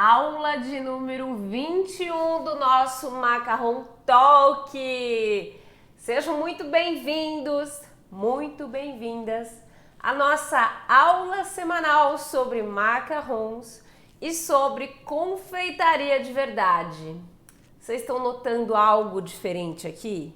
Aula de número 21 do nosso Macarrão Talk. Sejam muito bem-vindos, muito bem-vindas à nossa aula semanal sobre macarrons e sobre confeitaria de verdade. Vocês estão notando algo diferente aqui?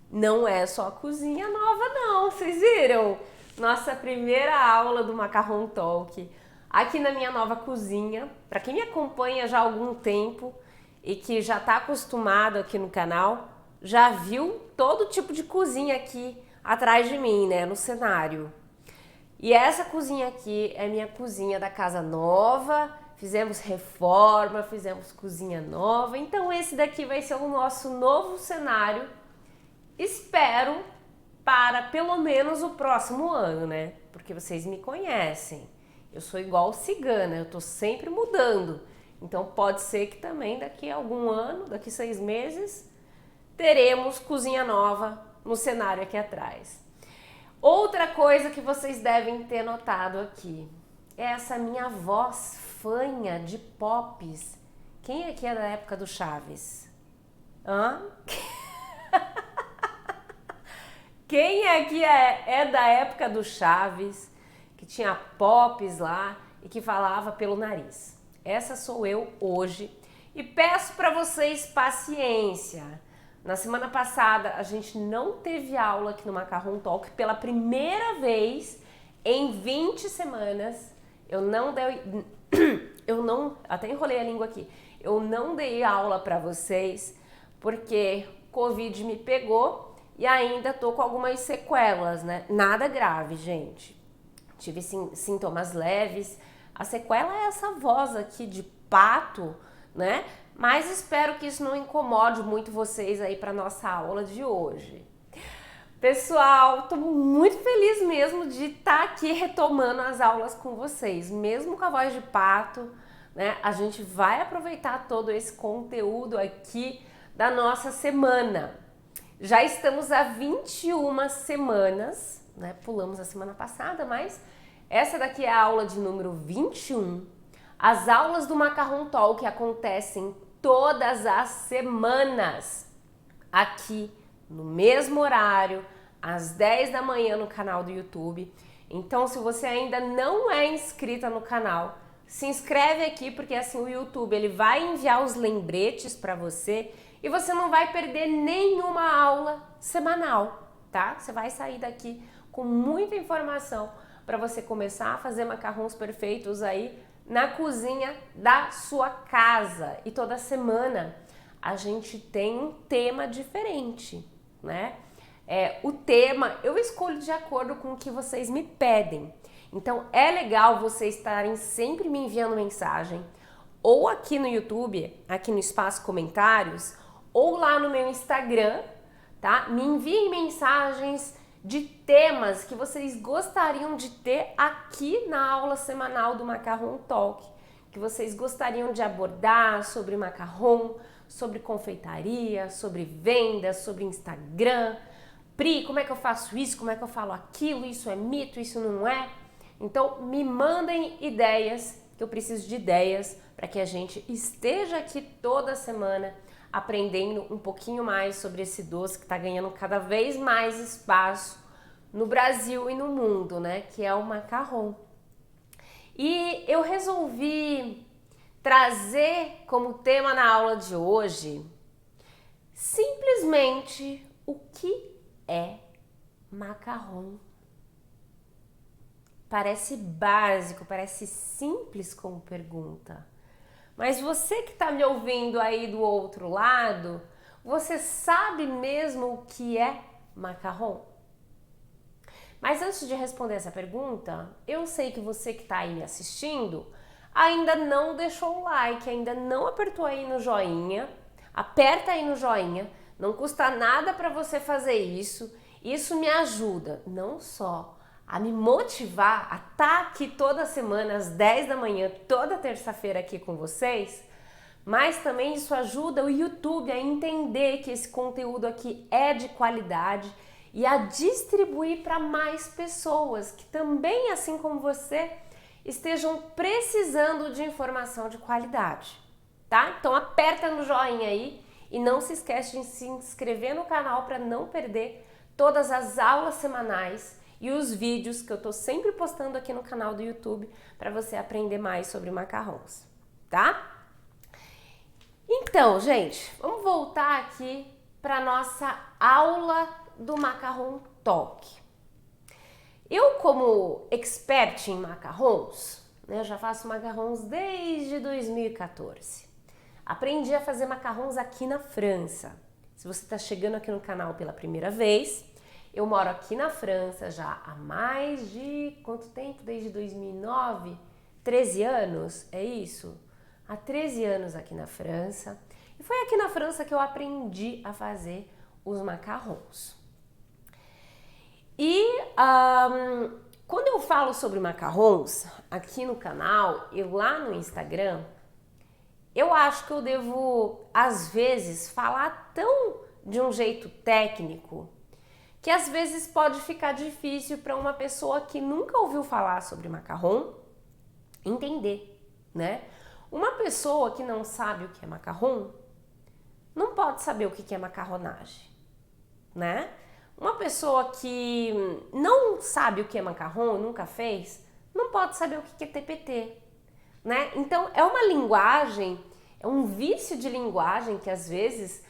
Não é só a cozinha nova não, vocês viram? Nossa primeira aula do Macarrão Talk. Aqui na minha nova cozinha, para quem me acompanha já há algum tempo e que já está acostumado aqui no canal, já viu todo tipo de cozinha aqui atrás de mim, né, no cenário. E essa cozinha aqui é minha cozinha da casa nova, fizemos reforma, fizemos cozinha nova, então esse daqui vai ser o nosso novo cenário, espero, para pelo menos o próximo ano, né, porque vocês me conhecem. Eu sou igual cigana, eu tô sempre mudando. Então pode ser que também daqui a algum ano, daqui 6 meses, teremos cozinha nova no cenário aqui atrás. Outra coisa que vocês devem ter notado aqui é essa minha voz fanha de pops. Quem aqui é da época do Chaves? Hã? Quem aqui é da época do Chaves? Que tinha pops lá e que falava pelo nariz. Essa sou eu hoje e peço para vocês paciência. Na semana passada a gente não teve aula aqui no Macarrão Talk pela primeira vez em 20 semanas. Até enrolei a língua aqui. Eu não dei aula para vocês porque Covid me pegou e ainda tô com algumas sequelas, né? Nada grave, gente. Tive sintomas leves. A sequela é essa voz aqui de pato, né? Mas espero que isso não incomode muito vocês aí para nossa aula de hoje. Pessoal, tô muito feliz mesmo de estar aqui retomando as aulas com vocês, mesmo com a voz de pato, né? A gente vai aproveitar todo esse conteúdo aqui da nossa semana. Já estamos há 21 semanas, né? Pulamos a semana passada, mas essa daqui é a aula de número 21. As aulas do Macarrão Talk acontecem todas as semanas, aqui no mesmo horário, às 10 da manhã no canal do YouTube. Então, se você ainda não é inscrita no canal, se inscreve aqui, porque assim o YouTube ele vai enviar os lembretes para você e você não vai perder nenhuma aula semanal, tá? Você vai sair daqui com muita informação para você começar a fazer macarrons perfeitos aí na cozinha da sua casa. E toda semana a gente tem um tema diferente, né? O tema eu escolho de acordo com o que vocês me pedem. Então é legal vocês estarem sempre me enviando mensagem, ou aqui no YouTube, aqui no espaço comentários, ou lá no meu Instagram, tá? Me enviem mensagens de temas que vocês gostariam de ter aqui na aula semanal do Macarrão Talk, que vocês gostariam de abordar sobre macarrão, sobre confeitaria, sobre vendas, sobre Instagram. Pri, como é que eu faço isso? Como é que eu falo aquilo? Isso é mito? Isso não é? Então me mandem ideias, que eu preciso de ideias para que a gente esteja aqui toda semana aprendendo um pouquinho mais sobre esse doce que está ganhando cada vez mais espaço no Brasil e no mundo, né? Que é o macarrão. E eu resolvi trazer como tema na aula de hoje simplesmente o que é macarrão. Parece básico, parece simples como pergunta. Mas você que está me ouvindo aí do outro lado, você sabe mesmo o que é macarrão? Mas antes de responder essa pergunta, eu sei que você que está aí me assistindo ainda não deixou o like, ainda não apertou aí no joinha. Aperta aí no joinha, não custa nada para você fazer isso. Isso me ajuda não só a me motivar a estar aqui toda semana às 10 da manhã, toda terça-feira aqui com vocês, mas também isso ajuda o YouTube a entender que esse conteúdo aqui é de qualidade e a distribuir para mais pessoas que também, assim como você, estejam precisando de informação de qualidade, tá? Então aperta no joinha aí e não se esquece de se inscrever no canal para não perder todas as aulas semanais e os vídeos que eu tô sempre postando aqui no canal do YouTube para você aprender mais sobre macarrons, tá? Então, gente, vamos voltar aqui para nossa aula do Macarrão Talk. Eu, como expert em macarrons, né, já faço macarrons desde 2014. Aprendi a fazer macarrons aqui na França. Se você está chegando aqui no canal pela primeira vez, eu moro aqui na França já há mais de quanto tempo? Desde 2009? 13 anos, é isso? Há 13 anos aqui na França. E foi aqui na França que eu aprendi a fazer os macarrons. E quando eu falo sobre macarrons aqui no canal e lá no Instagram, eu acho que eu devo, às vezes, falar tão de um jeito técnico que às vezes pode ficar difícil para uma pessoa que nunca ouviu falar sobre macarrão entender, né? Uma pessoa que não sabe o que é macarrão não pode saber o que é macarronagem, né? Uma pessoa que não sabe o que é macarrão, nunca fez, não pode saber o que é TPT, né? Então é uma linguagem, é um vício de linguagem que às vezes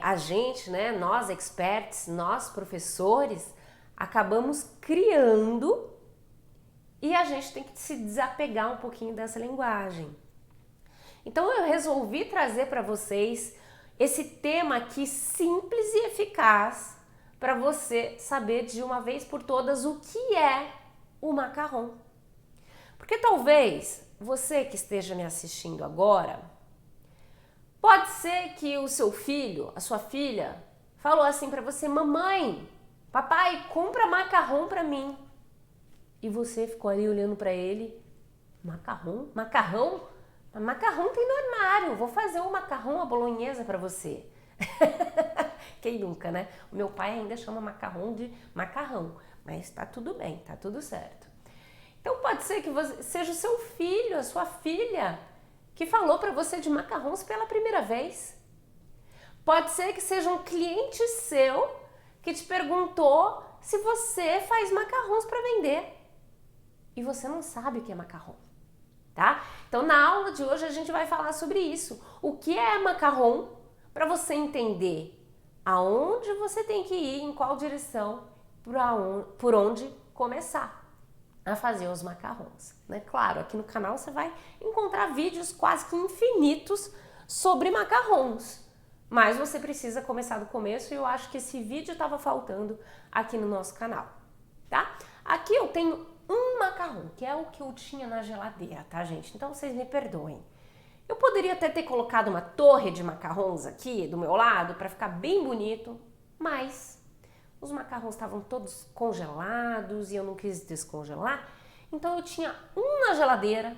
a gente, né, nós experts, nós professores, acabamos criando e a gente tem que se desapegar um pouquinho dessa linguagem. Então eu resolvi trazer para vocês esse tema aqui simples e eficaz para você saber de uma vez por todas o que é o macarrão. Porque talvez você que esteja me assistindo agora, pode ser que o seu filho, a sua filha, falou assim para você: mamãe, papai, compra macarrão para mim. E você ficou ali olhando para ele: macarrão? Macarrão? Macarrão tem no armário, vou fazer um macarrão à bolonhesa para você. Quem nunca, né? O meu pai ainda chama macarrão de macarrão, mas tá tudo bem, tá tudo certo. Então pode ser que seja o seu filho, a sua filha, que falou para você de macarrons pela primeira vez. Pode ser que seja um cliente seu que te perguntou se você faz macarrons para vender e você não sabe o que é macarrão, tá? Então na aula de hoje a gente vai falar sobre isso. O que é macarrão, para você entender aonde você tem que ir, em qual direção, por onde começar a fazer os macarrons, né? Claro, aqui no canal você vai encontrar vídeos quase que infinitos sobre macarrons, mas você precisa começar do começo e eu acho que esse vídeo estava faltando aqui no nosso canal, tá? Aqui eu tenho um macarrão, que é o que eu tinha na geladeira, tá, gente? Então vocês me perdoem. Eu poderia até ter colocado uma torre de macarrons aqui do meu lado para ficar bem bonito, mas os macarrons estavam todos congelados e eu não quis descongelar, então eu tinha um na geladeira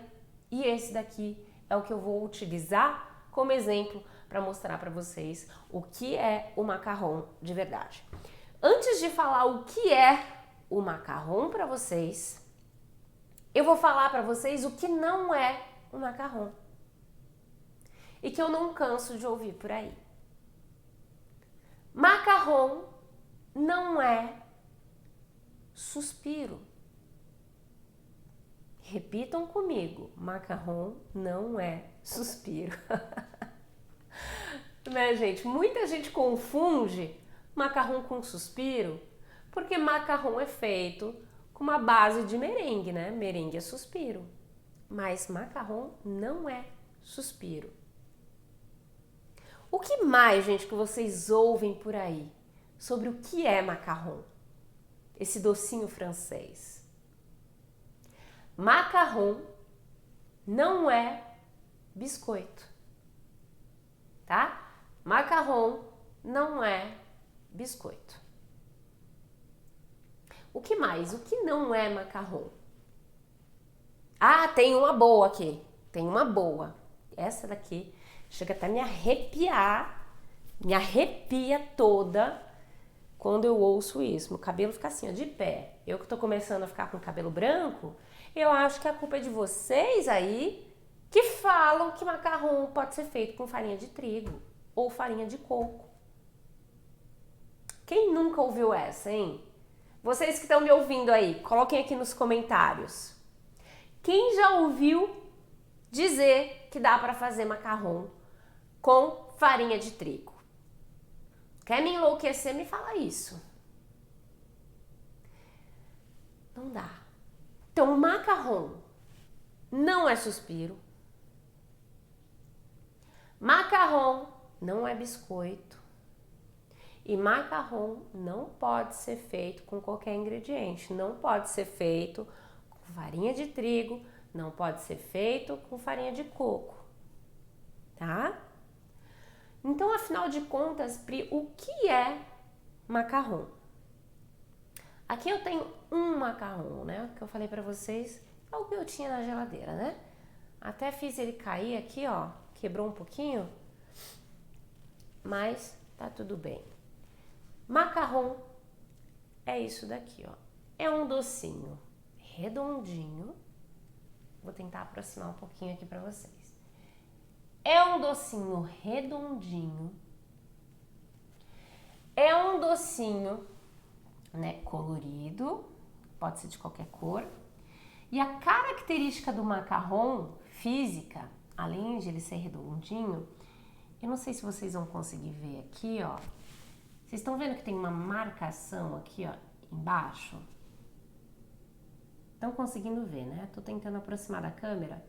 e esse daqui é o que eu vou utilizar como exemplo para mostrar para vocês o que é o macarrão de verdade. Antes de falar o que é o macarrão para vocês, eu vou falar para vocês o que não é o macarrão e que eu não canso de ouvir por aí. Macarrão não é suspiro. Repitam comigo, macarrão não é suspiro. Né, gente? Muita gente confunde macarrão com suspiro, porque macarrão é feito com uma base de merengue, né? Merengue é suspiro, mas macarrão não é suspiro. O que mais, gente, que vocês ouvem por aí sobre o que é macarrão? Esse docinho francês. Macarrão não é biscoito, tá? Macarrão não é biscoito. O que mais? O que não é macarrão? Ah, tem uma boa aqui. Tem uma boa. Essa daqui chega até a me arrepiar, me arrepia toda quando eu ouço isso. Meu cabelo fica assim, ó, de pé. Eu que tô começando a ficar com cabelo branco, Eu acho que a culpa é de vocês aí que falam que macarrão pode ser feito com farinha de trigo ou farinha de coco. Quem nunca ouviu essa, hein? Vocês que estão me ouvindo aí, coloquem aqui nos comentários. Quem já ouviu dizer que dá para fazer macarrão com farinha de trigo? Quer me enlouquecer, me fala isso. Não dá. Então, macarrão não é suspiro. Macarrão não é biscoito. E macarrão não pode ser feito com qualquer ingrediente. Não pode ser feito com farinha de trigo, não pode ser feito com farinha de coco, tá? Então, afinal de contas, Pri, o que é macarrão? Aqui eu tenho um macarrão, né? Que eu falei pra vocês, é o que eu tinha na geladeira, né? Até fiz ele cair aqui, ó, quebrou um pouquinho, mas tá tudo bem. Macarrão é isso daqui, ó. É um docinho redondinho. Vou tentar aproximar um pouquinho aqui pra vocês. É um docinho redondinho. É um docinho, né, colorido, pode ser de qualquer cor. E a característica do macarrão física, além de ele ser redondinho, eu não sei se vocês vão conseguir ver aqui, ó. Vocês estão vendo que tem uma marcação aqui, ó, embaixo? Estão conseguindo ver, né? Tô tentando aproximar da câmera.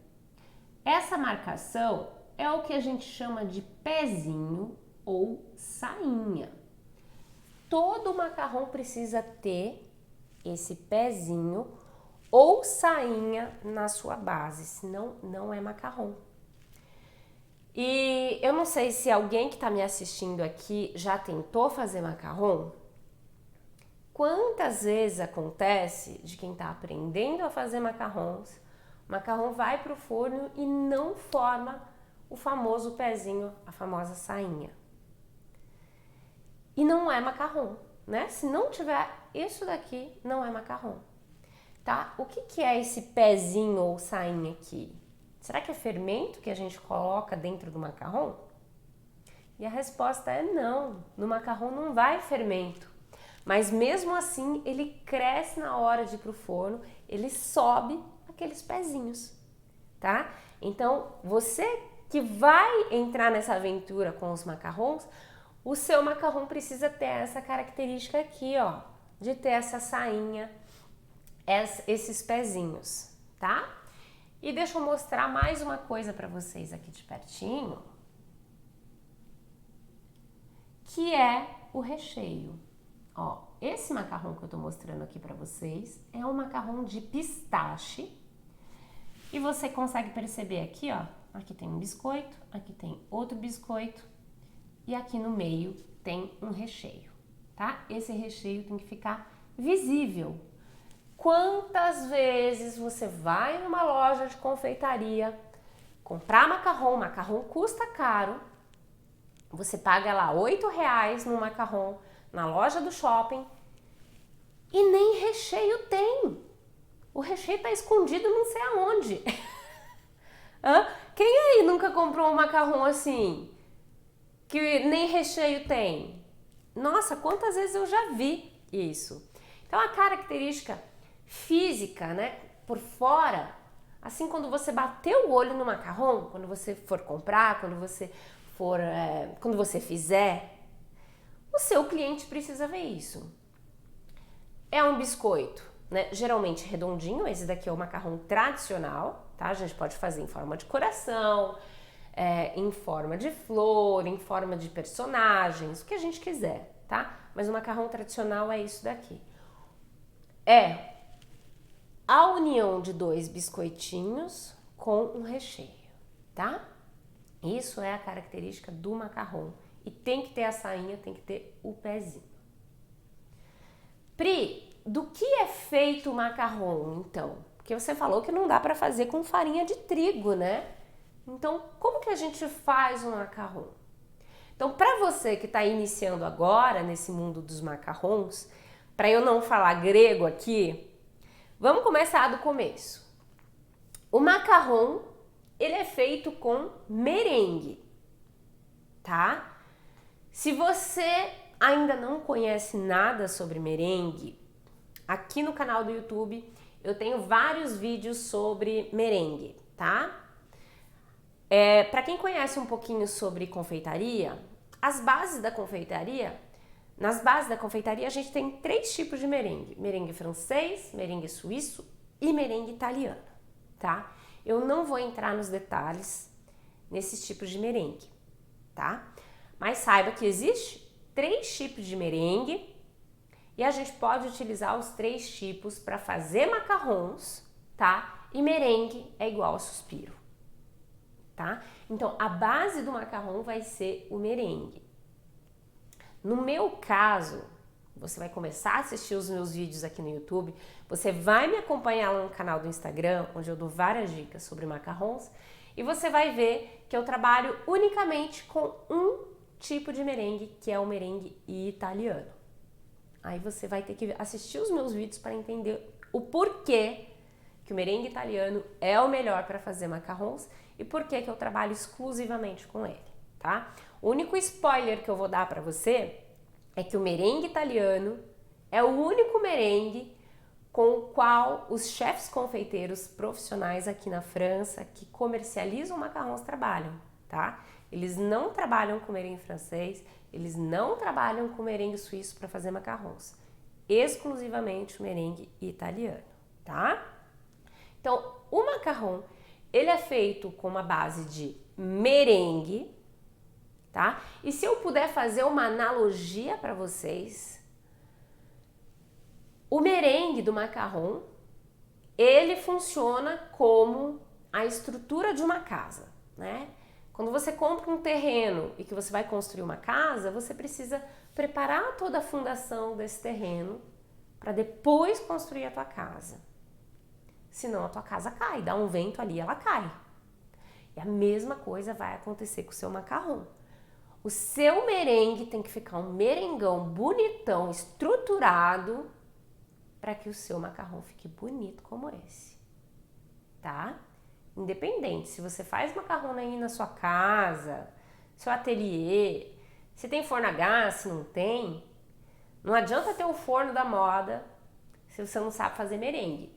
Essa marcação é o que a gente chama de pezinho ou sainha. Todo macarrão precisa ter esse pezinho ou sainha na sua base, senão não é macarrão. E eu não sei se alguém que está me assistindo aqui já tentou fazer macarrão. Quantas vezes acontece de quem está aprendendo a fazer macarrons, o macarrão vai para o forno e não forma o famoso pezinho, a famosa sainha. E não é macarrão, né? Se não tiver isso daqui, não é macarrão, tá? O que é esse pezinho ou sainha aqui? Será que é fermento que a gente coloca dentro do macarrão? E a resposta é não, no macarrão não vai fermento. Mas mesmo assim, ele cresce na hora de ir pro forno, ele sobe aqueles pezinhos, tá? Então, você que vai entrar nessa aventura com os macarrons, o seu macarrão precisa ter essa característica aqui, ó, de ter essa sainha, esses pezinhos, tá? E deixa eu mostrar mais uma coisa para vocês aqui de pertinho, que é o recheio. Ó, esse macarrão que eu tô mostrando aqui para vocês é um macarrão de pistache. E você consegue perceber aqui, ó, aqui tem um biscoito, aqui tem outro biscoito e aqui no meio tem um recheio, tá? Esse recheio tem que ficar visível. Quantas vezes você vai numa loja de confeitaria comprar macarrão, macarrão custa caro, você paga lá R$8 no macarrão na loja do shopping e nem recheio tem. O recheio tá escondido não sei aonde. Quem aí nunca comprou um macarrão assim, que nem recheio tem? Nossa, quantas vezes eu já vi isso. Então a característica física, né, por fora, assim quando você bater o olho no macarrão, quando você for comprar, quando você fizer, o seu cliente precisa ver isso. É um biscoito, né, geralmente redondinho, esse daqui é o macarrão tradicional, tá? A gente pode fazer em forma de coração, em forma de flor, em forma de personagens, o que a gente quiser, tá? Mas o macarrão tradicional é isso daqui. É a união de dois biscoitinhos com um recheio, tá? Isso é a característica do macarrão. E tem que ter a sainha, tem que ter o pezinho. Pri, do que é feito o macarrão, então? Porque você falou que não dá para fazer com farinha de trigo, né? Então, como que a gente faz um macarrão? Então, para você que está iniciando agora nesse mundo dos macarrons, para eu não falar grego aqui, vamos começar do começo. O macarrão, ele é feito com merengue, tá? Se você ainda não conhece nada sobre merengue, aqui no canal do YouTube eu tenho vários vídeos sobre merengue, tá? Para quem conhece um pouquinho sobre confeitaria, nas bases da confeitaria a gente tem 3 tipos de merengue: merengue francês, merengue suíço e merengue italiano, tá? Eu não vou entrar nos detalhes nesses tipos de merengue, tá? Mas saiba que existe 3 tipos de merengue e a gente pode utilizar os 3 tipos para fazer macarrons, tá? E merengue é igual a suspiro, tá? Então, a base do macarrão vai ser o merengue. No meu caso, você vai começar a assistir os meus vídeos aqui no YouTube, você vai me acompanhar lá no canal do Instagram, onde eu dou várias dicas sobre macarrons, e você vai ver que eu trabalho unicamente com um tipo de merengue, que é o merengue italiano. Aí você vai ter que assistir os meus vídeos para entender o porquê que o merengue italiano é o melhor para fazer macarrons e porquê que eu trabalho exclusivamente com ele, tá? O único spoiler que eu vou dar para você é que o merengue italiano é o único merengue com o qual os chefes confeiteiros profissionais aqui na França que comercializam macarrons trabalham, tá? Eles não trabalham com merengue francês, eles não trabalham com merengue suíço para fazer macarrons. Exclusivamente o merengue italiano, tá? Então, o macarrão, ele é feito com uma base de merengue, tá? E se eu puder fazer uma analogia para vocês, o merengue do macarrão, ele funciona como a estrutura de uma casa, né? Quando você compra um terreno e que você vai construir uma casa, você precisa preparar toda a fundação desse terreno para depois construir a tua casa. Senão a tua casa cai, dá um vento ali, ela cai. E a mesma coisa vai acontecer com o seu macarrão. O seu merengue tem que ficar um merengão bonitão, estruturado, para que o seu macarrão fique bonito como esse, tá? Independente, se você faz macarrão aí na sua casa, seu ateliê, se tem forno a gás, se não tem, não adianta ter o forno da moda se você não sabe fazer merengue,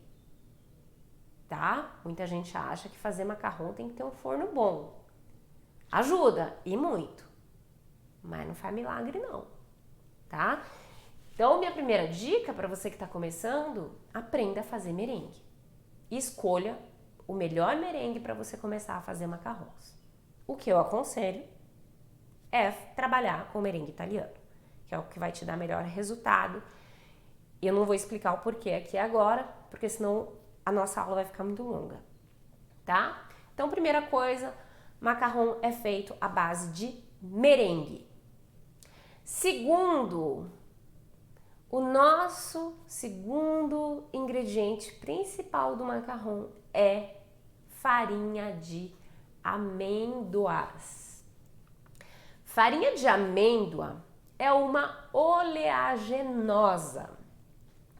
tá? Muita gente acha que fazer macarrão tem que ter um forno bom. Ajuda, e muito, mas não faz milagre não, tá? Então, minha primeira dica para você que está começando, aprenda a fazer merengue. Escolha o melhor merengue para você começar a fazer macarrons. O que eu aconselho é trabalhar com merengue italiano, que é o que vai te dar melhor resultado. E eu não vou explicar o porquê aqui agora, porque senão a nossa aula vai ficar muito longa, tá? Então, primeira coisa, macarrão é feito à base de merengue. Segundo, o nosso segundo ingrediente principal do macarrão é farinha de amêndoas. Farinha de amêndoa é uma oleaginosa.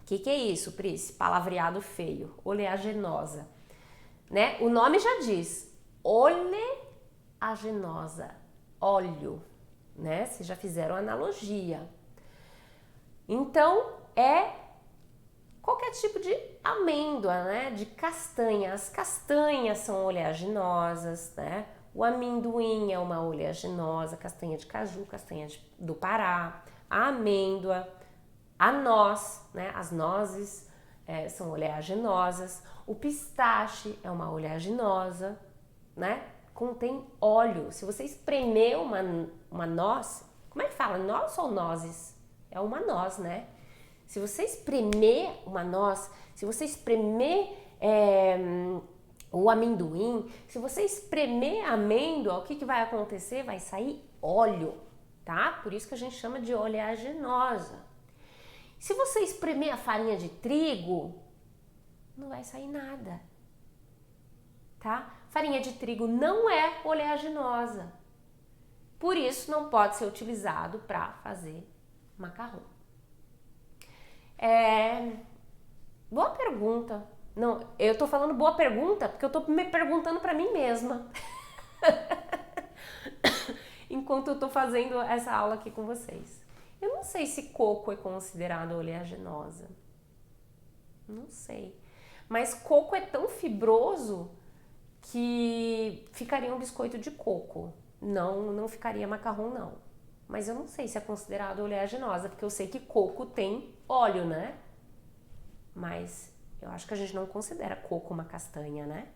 O que é isso, Pris? Palavreado feio, oleaginosa, né? O nome já diz, oleaginosa, óleo, né? Vocês já fizeram analogia. Então, é qualquer tipo de amêndoa, né? De castanha. As castanhas são oleaginosas, né? O amendoim é uma oleaginosa, castanha de caju, castanha do Pará, a amêndoa, a noz, né? As nozes são oleaginosas. O pistache é uma oleaginosa, né? Contém óleo. Se você espremer uma noz, como é que fala? Noz ou nozes? É uma noz, né? Se você espremer uma noz, se você espremer o amendoim, se você espremer a amêndoa, o que vai acontecer? Vai sair óleo, tá? Por isso que a gente chama de oleaginosa. Se você espremer a farinha de trigo, não vai sair nada, tá? Farinha de trigo não é oleaginosa. Por isso não pode ser utilizado para fazer macarrão. Boa pergunta. Não, eu tô falando boa pergunta porque eu tô me perguntando pra mim mesma. Enquanto eu tô fazendo essa aula aqui com vocês. Eu não sei se coco é considerado oleaginosa. Não sei. Mas coco é tão fibroso que ficaria um biscoito de coco. Não ficaria macarrão, não. Mas eu não sei se é considerado oleaginosa, porque eu sei que coco tem óleo, né? Mas eu acho que a gente não considera coco uma castanha, né?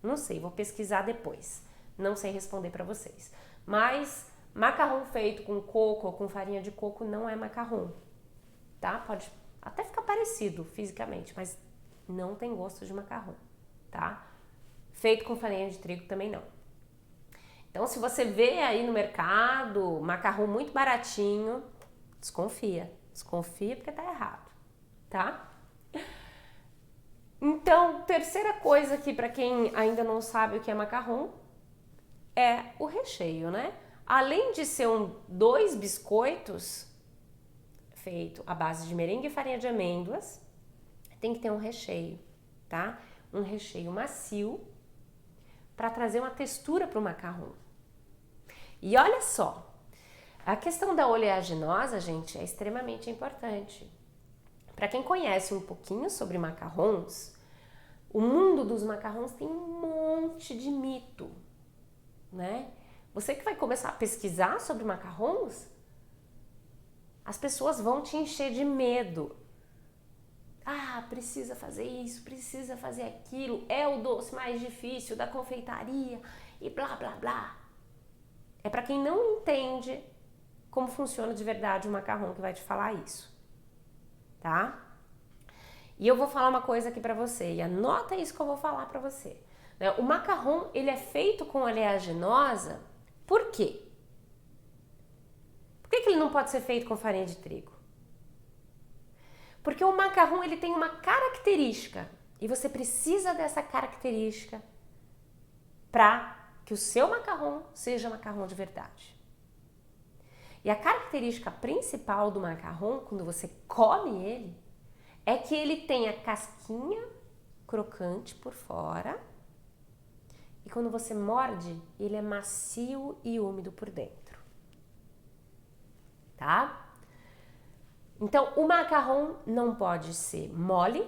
Não sei, vou pesquisar depois. Não sei responder pra vocês. Mas macarrão feito com coco ou com farinha de coco não é macarrão, tá? Pode até ficar parecido fisicamente, mas não tem gosto de macarrão, tá? Feito com farinha de trigo também não. Então, se você vê aí no mercado macarrão muito baratinho, desconfia. Desconfia porque tá errado, tá? Então, terceira coisa aqui para quem ainda não sabe o que é macarrão é o recheio, né? Além de ser dois biscoitos feito à base de merengue e farinha de amêndoas, tem que ter um recheio, tá? Um recheio macio para trazer uma textura para o macarrão. E olha só, a questão da oleaginosa, gente, é extremamente importante. Para quem conhece um pouquinho sobre macarrons, o mundo dos macarrons tem um monte de mito, né? Você que vai começar a pesquisar sobre macarrons, as pessoas vão te encher de medo. Ah, precisa fazer isso, precisa fazer aquilo, é o doce mais difícil da confeitaria e blá, blá, blá. É para quem não entende como funciona de verdade o macarrão que vai te falar isso, tá? E eu vou falar uma coisa aqui pra você, e anota isso que eu vou falar pra você. O macarrão, ele é feito com oleaginosa, por quê? Por que ele não pode ser feito com farinha de trigo? Porque o macarrão, ele tem uma característica, e você precisa dessa característica para que o seu macarrão seja macarrão de verdade. E a característica principal do macarrão, quando você come ele, é que ele tem a casquinha crocante por fora e quando você morde, ele é macio e úmido por dentro, tá? Então, o macarrão não pode ser mole.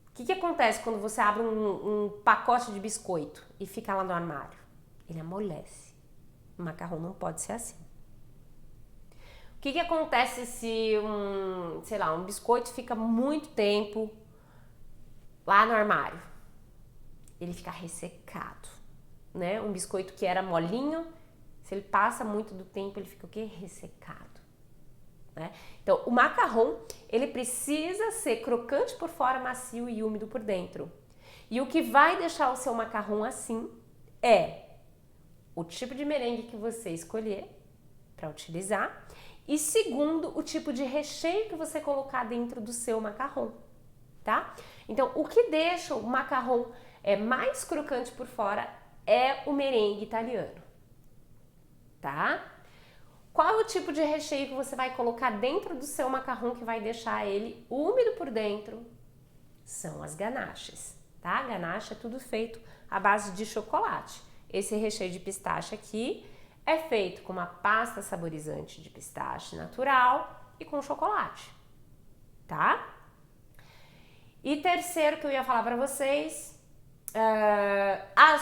O que acontece quando você abre um pacote de biscoito e fica lá no armário? Ele amolece. O macarrão não pode ser assim. O que acontece se um biscoito fica muito tempo lá no armário? Ele fica ressecado, né? Um biscoito que era molinho, se ele passa muito do tempo, ele fica o quê? Ressecado, né? Então, o macarrão, ele precisa ser crocante por fora, macio e úmido por dentro. E o que vai deixar o seu macarrão assim é o tipo de merengue que você escolher para utilizar e segundo, o tipo de recheio que você colocar dentro do seu macarrão, tá? Então, o que deixa o macarrão mais crocante por fora é o merengue italiano, tá? Qual é o tipo de recheio que você vai colocar dentro do seu macarrão que vai deixar ele úmido por dentro? São as ganaches, tá? Ganache é tudo feito à base de chocolate. Esse recheio de pistache aqui é feito com uma pasta saborizante de pistache natural e com chocolate, tá? E terceiro que eu ia falar pra vocês,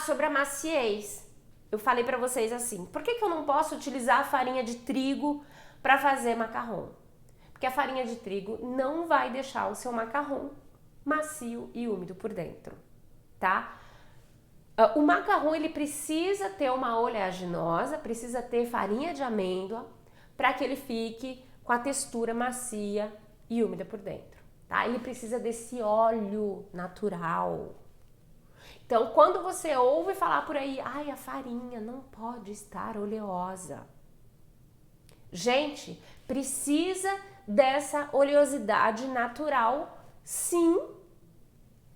sobre a maciez. Eu falei pra vocês assim, por que eu não posso utilizar a farinha de trigo pra fazer macarrão? Porque a farinha de trigo não vai deixar o seu macarrão macio e úmido por dentro, tá? O macarrão, ele precisa ter uma oleaginosa, precisa ter farinha de amêndoa para que ele fique com a textura macia e úmida por dentro, tá? Ele precisa desse óleo natural. Então, quando você ouve falar por aí, ai, a farinha não pode estar oleosa. Gente, precisa dessa oleosidade natural, sim,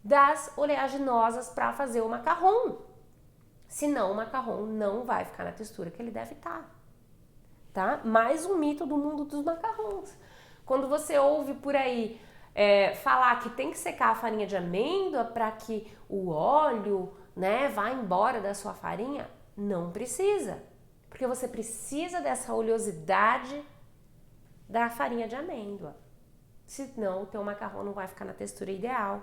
das oleaginosas para fazer o macarrão. Senão o macarrão não vai ficar na textura que ele deve estar, tá? Mais um mito do mundo dos macarrons. Quando você ouve por aí falar que tem que secar a farinha de amêndoa para que o óleo, né, vá embora da sua farinha, não precisa. Porque você precisa dessa oleosidade da farinha de amêndoa. Senão o teu macarrão não vai ficar na textura ideal.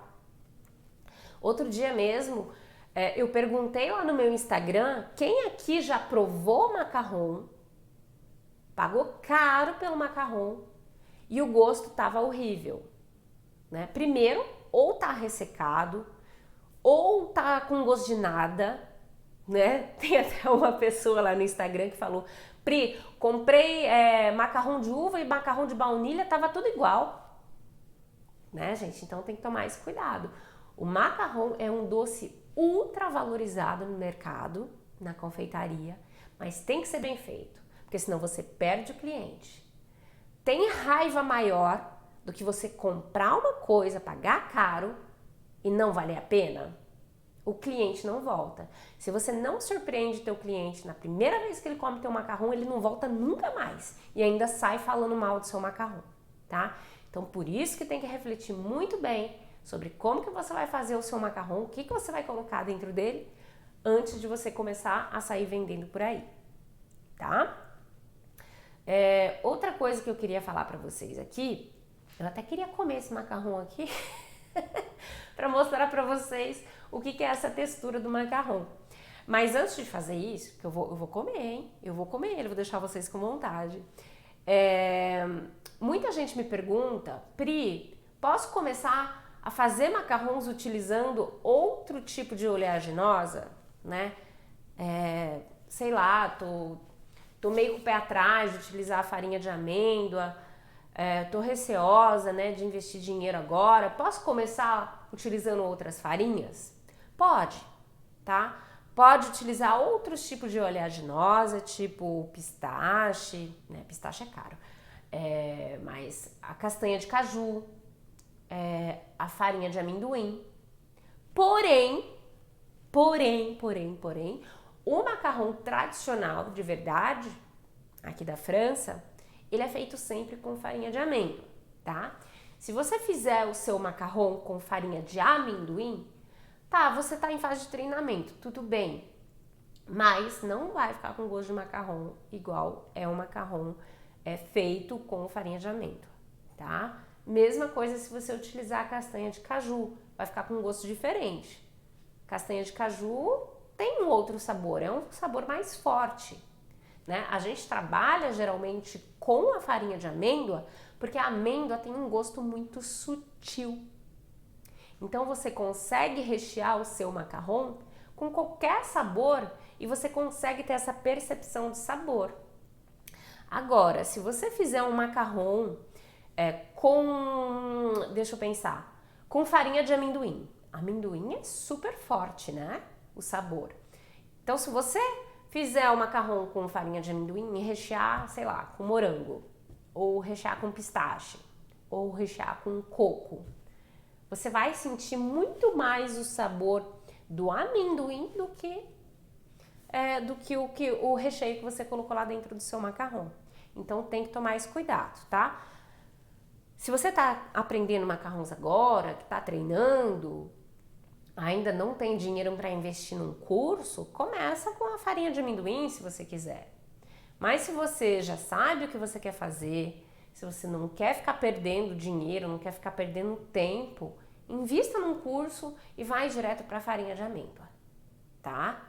Outro dia mesmo, eu perguntei lá no meu Instagram, quem aqui já provou macarrão, pagou caro pelo macarrão e o gosto tava horrível, né? Primeiro, ou tá ressecado, ou tá com gosto de nada, né? Tem até uma pessoa lá no Instagram que falou: Pri, comprei macarrão de uva e macarrão de baunilha, tava tudo igual, né, gente? Então tem que tomar esse cuidado. O macarrão é um doce ultra valorizado no mercado, na confeitaria, mas tem que ser bem feito, porque senão você perde o cliente. Tem raiva maior do que você comprar uma coisa, pagar caro e não valer a pena? O cliente não volta. Se você não surpreende teu cliente na primeira vez que ele come teu macarrão, ele não volta nunca mais e ainda sai falando mal do seu macarrão, tá? Então por isso que tem que refletir muito bem sobre como que você vai fazer o seu macarrão, o que que você vai colocar dentro dele antes de você começar a sair vendendo por aí, tá? Outra coisa que eu queria falar pra vocês aqui, eu até queria comer esse macarrão aqui para mostrar pra vocês o que que é essa textura do macarrão. Mas antes de fazer isso, que eu vou comer, hein? Eu vou comer ele, vou deixar vocês com vontade. Muita gente me pergunta: Pri, posso começar a fazer macarrões utilizando outro tipo de oleaginosa, né? Sei lá, tô meio com o pé atrás de utilizar a farinha de amêndoa, tô receosa, né, de investir dinheiro agora. Posso começar utilizando outras farinhas? Pode, tá? Pode utilizar outros tipos de oleaginosa, tipo pistache, né? Pistache é caro, mas a castanha de caju, a farinha de amendoim. Porém, o macarrão tradicional de verdade, aqui da França, ele é feito sempre com farinha de amêndoa, tá? Se você fizer o seu macarrão com farinha de amendoim, tá, você tá em fase de treinamento, tudo bem. Mas não vai ficar com gosto de macarrão igual é o macarrão feito com farinha de amêndoa, tá? Mesma coisa se você utilizar a castanha de caju, vai ficar com um gosto diferente. Castanha de caju tem um outro sabor, é um sabor mais forte, né? A gente trabalha geralmente com a farinha de amêndoa porque a amêndoa tem um gosto muito sutil. Então você consegue rechear o seu macarrão com qualquer sabor e você consegue ter essa percepção de sabor. Agora, se você fizer um macarrão deixa eu pensar, com farinha de amendoim. Amendoim é super forte, né? O sabor. Então, se você fizer o macarrão com farinha de amendoim e rechear, sei lá, com morango, ou rechear com pistache, ou rechear com coco, você vai sentir muito mais o sabor do amendoim do que o recheio que você colocou lá dentro do seu macarrão. Então tem que tomar esse cuidado, tá? Se você tá aprendendo macarrões agora, que tá treinando, ainda não tem dinheiro para investir num curso, começa com a farinha de amendoim se você quiser. Mas se você já sabe o que você quer fazer, se você não quer ficar perdendo dinheiro, não quer ficar perdendo tempo, invista num curso e vai direto para a farinha de amêndoa, tá?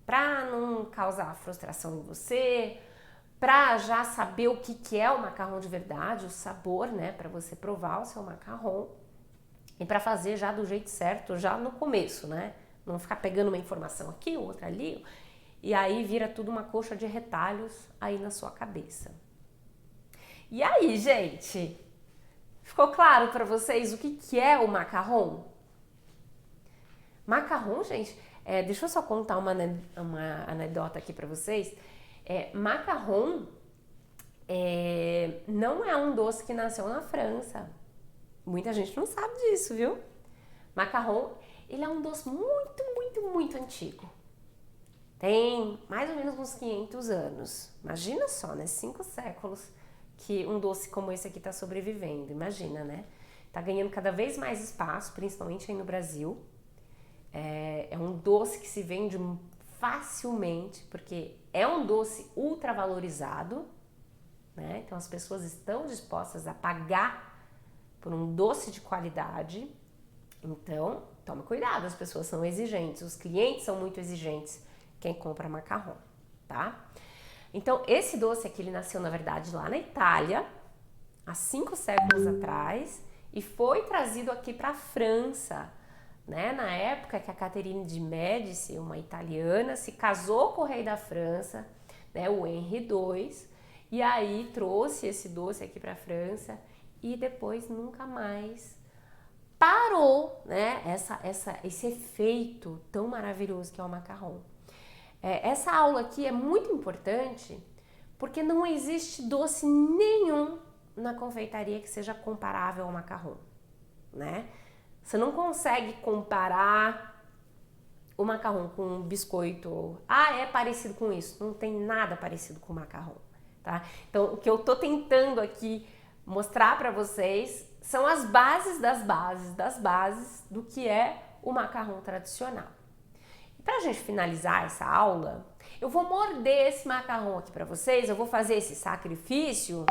Para não causar frustração em você, para já saber o que é o macarrão de verdade, o sabor, né? Para você provar o seu macarrão e para fazer já do jeito certo, já no começo, né? Não ficar pegando uma informação aqui, outra ali, e aí vira tudo uma coxa de retalhos aí na sua cabeça. E aí, gente? Ficou claro para vocês o que é o macarrão? Macarrão, gente, deixa eu só contar uma anedota aqui para vocês. Macarrão não é um doce que nasceu na França. Muita gente não sabe disso, viu? Macarrão, ele é um doce muito antigo. Tem mais ou menos uns 500 anos. Imagina só, né? 5 séculos que um doce como esse aqui está sobrevivendo. Imagina, né? Tá ganhando cada vez mais espaço, principalmente aí no Brasil. É um doce que se vende facilmente, porque é um doce ultra valorizado, né? Então as pessoas estão dispostas a pagar por um doce de qualidade. Então, tome cuidado, as pessoas são exigentes, os clientes são muito exigentes, quem compra macarrão, tá? Então, esse doce aqui, ele nasceu, na verdade, lá na Itália, há 5 séculos atrás, e foi trazido aqui para a França, né? Na época que a Caterine de Médici, uma italiana, se casou com o rei da França, né? O Henri II, e aí trouxe esse doce aqui para a França e depois nunca mais parou, né? Esse efeito tão maravilhoso que é o macarrão. Essa aula aqui é muito importante porque não existe doce nenhum na confeitaria que seja comparável ao macarrão, né? Você não consegue comparar o macarrão com um biscoito. É parecido com isso. Não tem nada parecido com o macarrão, tá? Então, o que eu tô tentando aqui mostrar para vocês são as bases das bases das bases do que é o macarrão tradicional. E pra gente finalizar essa aula, eu vou morder esse macarrão aqui para vocês, eu vou fazer esse sacrifício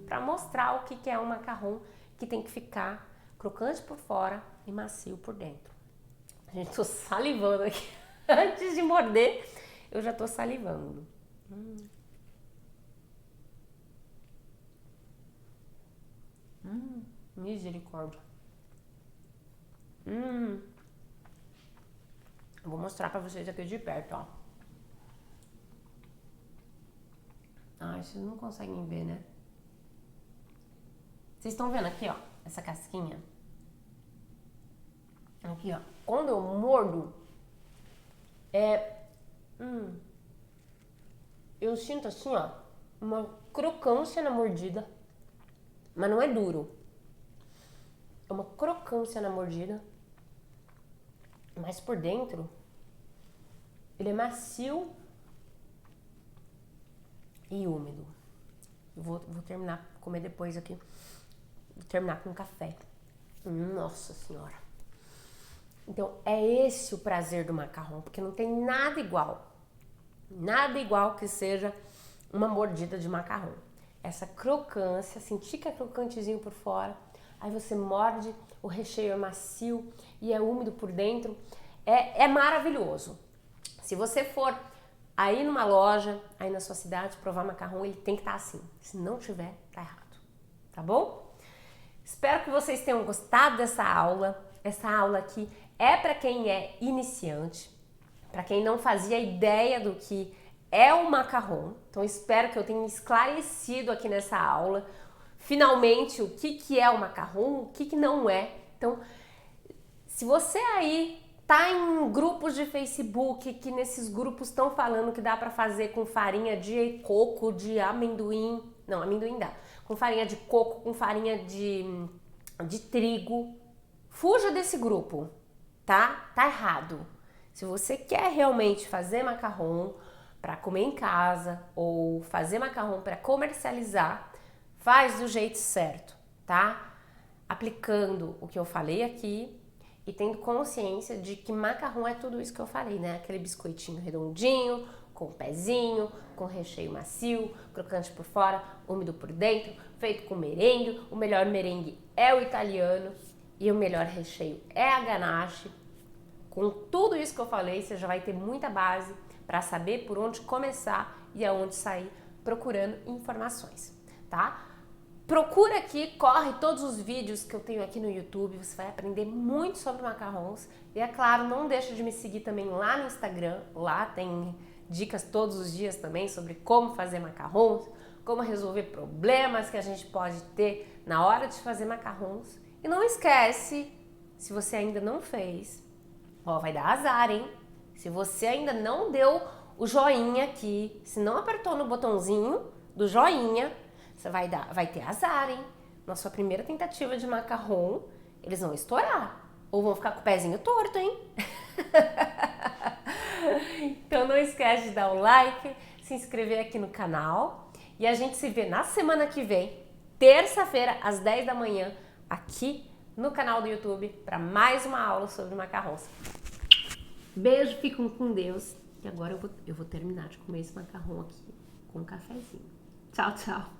para mostrar o que é um macarrão que tem que ficar crocante por fora e macio por dentro. Gente, tô salivando aqui. Antes de morder, eu já tô salivando. Misericórdia. Eu vou mostrar pra vocês aqui de perto, ó. Vocês não conseguem ver, né? Vocês estão vendo aqui, ó, essa casquinha? Aqui, ó. Quando eu mordo, eu sinto assim, ó, uma crocância na mordida, mas não é duro. É uma crocância na mordida, mas por dentro ele é macio e úmido. Eu vou terminar, comer depois aqui. Vou terminar com café. Nossa Senhora. Então é esse o prazer do macarrão, porque não tem nada igual. Nada igual que seja uma mordida de macarrão. Essa crocância, sentir que é crocantezinho por fora, aí você morde, o recheio é macio e é úmido por dentro. É maravilhoso. Se você for aí numa loja, aí na sua cidade, provar macarrão, ele tem que estar assim. Se não tiver, tá errado. Tá bom? Espero que vocês tenham gostado dessa aula. Essa aula aqui é para quem é iniciante, para quem não fazia ideia do que é o macarrão. Então espero que eu tenha esclarecido aqui nessa aula, finalmente, o que é o macarrão, o que não é. Então, se você aí tá em grupos de Facebook, que nesses grupos estão falando que dá para fazer com farinha de coco, de amendoim, não, amendoim dá, com farinha de coco, com farinha de trigo, fuja desse grupo, tá? Tá errado. Se você quer realmente fazer macarrão para comer em casa ou fazer macarrão para comercializar, faz do jeito certo, tá? Aplicando o que eu falei aqui e tendo consciência de que macarrão é tudo isso que eu falei, né? Aquele biscoitinho redondinho, com pezinho, com recheio macio, crocante por fora, úmido por dentro, feito com merengue. O melhor merengue é o italiano e o melhor recheio é a ganache. Com tudo isso que eu falei, você já vai ter muita base para saber por onde começar e aonde sair procurando informações, tá? Procura aqui, corre todos os vídeos que eu tenho aqui no YouTube, você vai aprender muito sobre macarrons. E é claro, não deixa de me seguir também lá no Instagram, lá tem dicas todos os dias também sobre como fazer macarrons, como resolver problemas que a gente pode ter na hora de fazer macarrons. E não esquece, se você ainda não fez, vai dar azar, hein? Se você ainda não deu o joinha aqui, se não apertou no botãozinho do joinha, você vai ter azar, hein? Na sua primeira tentativa de macarrão, eles vão estourar. Ou vão ficar com o pezinho torto, hein? Então não esquece de dar o like, se inscrever aqui no canal. E a gente se vê na semana que vem, terça-feira, às 10 da manhã, aqui no canal do YouTube para mais uma aula sobre macarrões. Beijo, fiquem com Deus. E agora eu vou terminar de comer esse macarrão aqui com um cafezinho. Tchau, tchau.